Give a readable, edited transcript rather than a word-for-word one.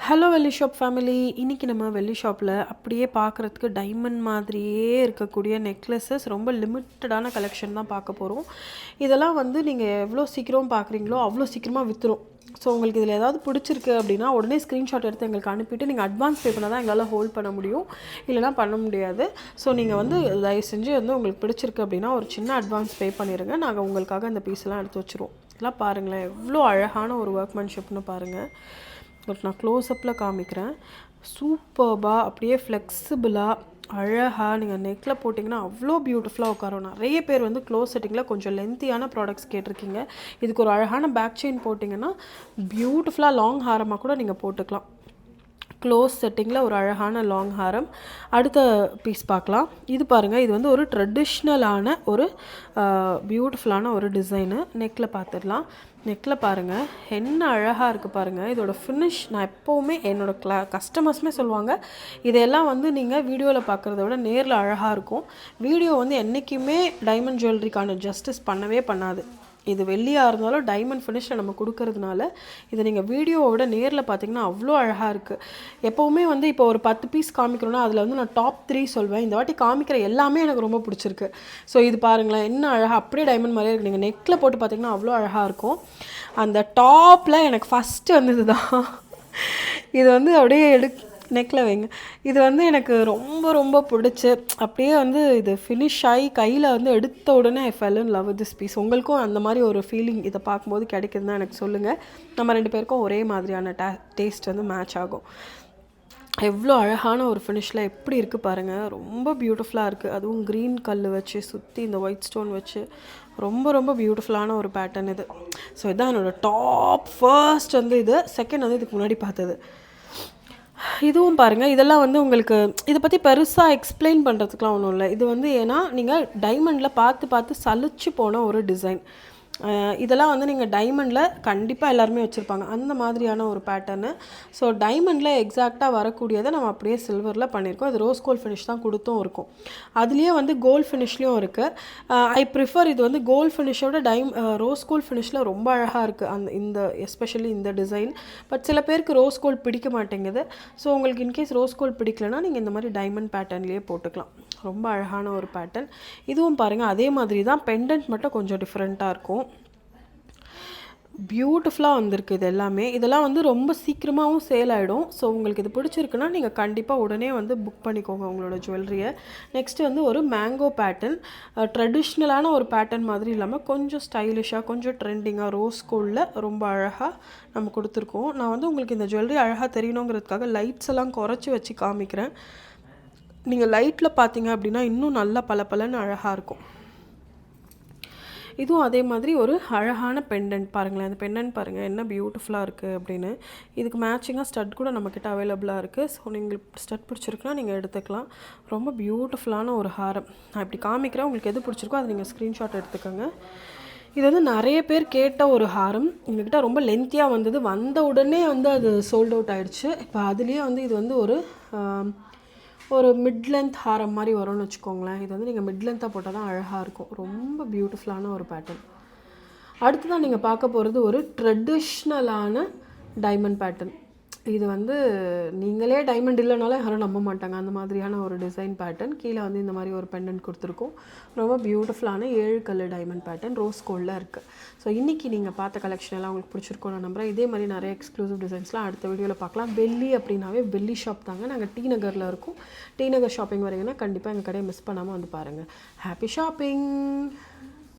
Hello வெள்ளி shop family. இன்றைக்கி நம்ம வெள்ளி ஷாப்பில் அப்படியே பார்க்குறதுக்கு டைமண்ட் மாதிரியே இருக்கக்கூடிய நெக்லஸஸ் ரொம்ப லிமிட்டடான கலெக்ஷன் தான் பார்க்க போகிறோம். இதெல்லாம் வந்து நீங்கள் எவ்வளோ சீக்கிரம் பார்க்குறீங்களோ அவ்வளோ சீக்கிரமாக விற்றுரும். ஸோ உங்களுக்கு இதில் ஏதாவது பிடிச்சிருக்கு அப்படின்னா உடனே ஸ்க்ரீன்ஷாட் எடுத்து எங்களுக்கு அனுப்பிட்டு நீங்கள் அட்வான்ஸ் பே பண்ணால் தான் எங்களால் ஹோல்ட் பண்ண முடியும், இல்லைனா பண்ண முடியாது. ஸோ நீங்கள் வந்து தயவு செஞ்சு வந்து உங்களுக்கு பிடிச்சிருக்கு அப்படின்னா ஒரு சின்ன அட்வான்ஸ் பே பண்ணிடுங்க. நாங்கள் உங்களுக்காக இந்த பீஸ்லாம் எடுத்து வச்சுருவோம். இதெல்லாம் பாருங்களேன், எவ்வளோ அழகான ஒரு ஒர்க்மேன்ஷிப்னு பாருங்கள். பட் நான் க்ளோஸ்அப்பில் காமிக்கிறேன். சூப்பர்பாக அப்படியே ஃப்ளெக்சிபிளாக அழகாக நீங்கள் நெக்கில் போட்டிங்கன்னா அவ்வளோ பியூட்டிஃபுல்லாக உட்காரும். நிறைய பேர் வந்து க்ளோஸ் செட்டிங்கில் கொஞ்சம் லென்த்தியான ப்ராடக்ட்ஸ் கேட்டிருக்கீங்க. இதுக்கு ஒரு அழகான பேக் செயின் போட்டிங்கன்னா பியூட்டிஃபுல்லாக லாங் ஹாரமாக கூட நீங்கள் போட்டுக்கலாம். க்ளோஸ் செட்டிங்கில் ஒரு அழகான லாங் ஹாரம். அடுத்த பீஸ் பார்க்கலாம். இது பாருங்கள், இது வந்து ஒரு ட்ரெடிஷ்னலான ஒரு பியூட்டிஃபுல்லான ஒரு டிசைனு. நெக்கில் பார்த்துடலாம். நெக்கில் பாருங்கள் என்ன அழகாக இருக்குது பாருங்கள். இதோட ஃபினிஷ் நான் எப்போவுமே என்னோடய கஸ்டமர்ஸுமே சொல்லுவாங்க, இதையெல்லாம் வந்து நீங்கள் வீடியோவில் பார்க்குறத விட நேரில் அழகாக இருக்கும். வீடியோ வந்து என்றைக்குமே டைமண்ட் ஜுவல்லரிக்கான ஜஸ்டிஸ் பண்ணவே பண்ணாது. இது வெள்ளியாக இருந்தாலும் டைமண்ட் ஃபினிஷில் நம்ம கொடுக்கறதுனால இதை நீங்கள் வீடியோவோட நேரில் பார்த்தீங்கன்னா அவ்வளோ அழகாக இருக்குது. எப்போவுமே வந்து இப்போ ஒரு 10 பீஸ் காமிக்கிறோன்னா அதில் வந்து நான் டாப் 3 சொல்வேன். இந்த வாட்டி காமிக்கிற எல்லாமே எனக்கு ரொம்ப பிடிச்சிருக்கு. ஸோ இது பாருங்களேன் என்ன அழகாக அப்படியே டைமண்ட் மாதிரியே இருக்குது. நீங்கள் நெக்கில் போட்டு பார்த்தீங்கன்னா அவ்வளோ அழகாக இருக்கும். அந்த டாப்பில் எனக்கு ஃபஸ்ட்டு வந்து இதுதான். இது வந்து அப்படியே நெக்கில் வைங்க. இது வந்து எனக்கு ரொம்ப ரொம்ப பிடிச்சி அப்படியே வந்து இது ஃபினிஷ் ஆகி கையில் வந்து எடுத்த உடனே I fell in love with this piece. உங்களுக்கும் அந்த மாதிரி ஒரு ஃபீலிங் இதை பார்க்கும்போது கிடைக்குதுன்னா எனக்கு சொல்லுங்கள். நம்ம 2 பேருக்கும் ஒரே மாதிரியான டேஸ்ட் வந்து மேட்ச் ஆகும். எவ்வளோ அழகான ஒரு ஃபினிஷில் எப்படி இருக்குது பாருங்கள். ரொம்ப பியூட்டிஃபுல்லாக இருக்குது. அதுவும் க்ரீன் கல் வச்சு சுற்றி இந்த ஒயிட் ஸ்டோன் வச்சு ரொம்ப ரொம்ப பியூட்டிஃபுல்லான ஒரு பேட்டர்ன் இது. ஸோ இதுதான் என்னோடய டாப் ஃபர்ஸ்ட் வந்து இது. செகண்ட் வந்து இதுக்கு முன்னாடி பார்த்தது. இதுவும் பாருங்கள். இதெல்லாம் வந்து உங்களுக்கு இதை பற்றி பெருசாக எக்ஸ்பிளைன் பண்ணுறதுக்குலாம் ஒன்றும் இல்லை. இது வந்து ஏன்னா நீங்கள் டைமண்டில் பார்த்து பார்த்து சலிச்சு போன ஒரு டிசைன். இதெல்லாம் வந்து நீங்கள் டைமண்டில் கண்டிப்பாக எல்லாருமே வச்சுருப்பாங்க அந்த மாதிரியான ஒரு பேட்டர்னு. ஸோ டைமண்டில் எக்ஸாக்டாக வரக்கூடியதை நம்ம அப்படியே சில்வரில் பண்ணியிருக்கோம். இது ரோஸ் கோல்ட் ஃபினிஷ் தான் கொடுத்தும் இருக்கும். அதுலேயே வந்து கோல்ட் ஃபினிஷ்லேயும் இருக்குது. ஐ ப்ரிஃபர் இது வந்து கோல்ட் ஃபினிஷோட ரோஸ் கோல்ட் ஃபினிஷில் ரொம்ப அழகாக இருக்குது இந்த எஸ்பெஷலி இந்த டிசைன். பட் சில பேருக்கு ரோஸ் கோல்ட் பிடிக்க மாட்டேங்குது. ஸோ உங்களுக்கு இன்கேஸ் ரோஸ் கோல்ட் பிடிக்கலனா நீங்கள் இந்த மாதிரி டைமண்ட் பேட்டர்ன்லேயே போட்டுக்கலாம். ரொம்ப அழகான ஒரு பேட்டர்ன். இதுவும் பாருங்கள் அதே மாதிரி தான். பெண்டன்ட் மட்டும் கொஞ்சம் டிஃப்ரெண்ட்டாக இருக்கும். பியூட்டிஃபுல்லாக வந்திருக்கு இது எல்லாமே. இதெல்லாம் வந்து ரொம்ப சீக்கிரமாகவும் சேல் ஆகிடும். ஸோ உங்களுக்கு இது பிடிச்சிருக்குன்னா நீங்கள் கண்டிப்பாக உடனே வந்து புக் பண்ணிக்கோங்க உங்களோட ஜுவல்லரியை. நெக்ஸ்ட்டு வந்து ஒரு மேங்கோ பேட்டர்ன். ட்ரெடிஷ்னலான ஒரு பேட்டர்ன் மாதிரி இல்லாமல் கொஞ்சம் ஸ்டைலிஷாக கொஞ்சம் ட்ரெண்டிங்காக ரோஸ் கோல்டில் ரொம்ப அழகாக நம்ம கொடுத்துருக்கோம். நான் வந்து உங்களுக்கு இந்த ஜுவல்லரி அழகாக தெரியணுங்கிறதுக்காக லைட்ஸ் எல்லாம் குறைச்சி வச்சு காமிக்கிறேன். நீங்கள் லைட்டில் பார்த்தீங்க அப்படின்னா இன்னும் நல்லா பளபளன்னு அழகாக இருக்கும். இதுவும் அதே மாதிரி ஒரு அழகான பெண்டன்ட் பாருங்களேன். அந்த பெண்டன்ட் பாருங்கள் என்ன பியூட்டிஃபுல்லாக இருக்குது அப்படின்னு. இதுக்கு மேட்சிங்காக ஸ்டட் கூட நம்மக்கிட்ட அவைலபிளாக இருக்குது. ஸோ நீங்கள் ஸ்டட் பிடிச்சிருக்குன்னா நீங்கள் எடுத்துக்கலாம். ரொம்ப பியூட்டிஃபுல்லான ஒரு ஹாரம். நான் இப்படி காமிக்கிறேன். உங்களுக்கு எது பிடிச்சிருக்கோ அதை நீங்கள் ஸ்க்ரீன்ஷாட் எடுத்துக்கோங்க. இது வந்து நிறைய பேர் கேட்ட ஒரு ஹாரம். எங்ககிட்ட ரொம்ப லென்த்தியாக வந்தது. வந்த உடனே வந்து அது சோல்ட் அவுட் ஆகிடுச்சு. இப்போ அதுலேயே வந்து இது வந்து ஒரு மிட் லென்த் ஹாரம் மாதிரி வரும்னு வச்சுக்கோங்களேன். இது வந்து நீங்கள் மிட் லென்த்தாக போட்டால் தான் அழகாக இருக்கும். ரொம்ப பியூட்டிஃபுல்லான ஒரு பேட்டர்ன். அடுத்து தான் நீங்கள் பார்க்க போகிறது ஒரு ட்ரெடிஷ்னலான டைமண்ட் பேட்டர்ன். இது வந்து நீங்களே டைமண்ட் இல்லைனாலும் யாரும் நம்ப மாட்டாங்க. அந்த மாதிரியான ஒரு டிசைன் பேட்டர்ன். கீழே வந்து இந்த மாதிரி ஒரு பெண்டன்ட் கொடுத்துருக்கோம். ரொம்ப பியூட்டிஃபுல்லான 7 கலர் டைமண்ட் பேட்டர்ன் ரோஸ் கோல்டில் இருக்குது. ஸோ இன்றைக்கி நீங்கள் பார்த்த கலெக்ஷன் எல்லாம் உங்களுக்கு பிடிச்சிருக்கோம் நான் நம்புகிறேன். இதே மாதிரி நிறைய எக்ஸ்க்ளூசிவ் டிசைன்ஸ்லாம் அடுத்த வீடியோவில் பார்க்கலாம். வெள்ளி அப்படின்னாவே வெள்ளி ஷாப் தாங்க. நாங்கள் டி நகரில் இருக்கோம். டி நகர் ஷாப்பிங் வரீங்கன்னா கண்டிப்பாக எங்கள் கடையை மிஸ் பண்ணாமல் வந்து பாருங்கள். Happy shopping.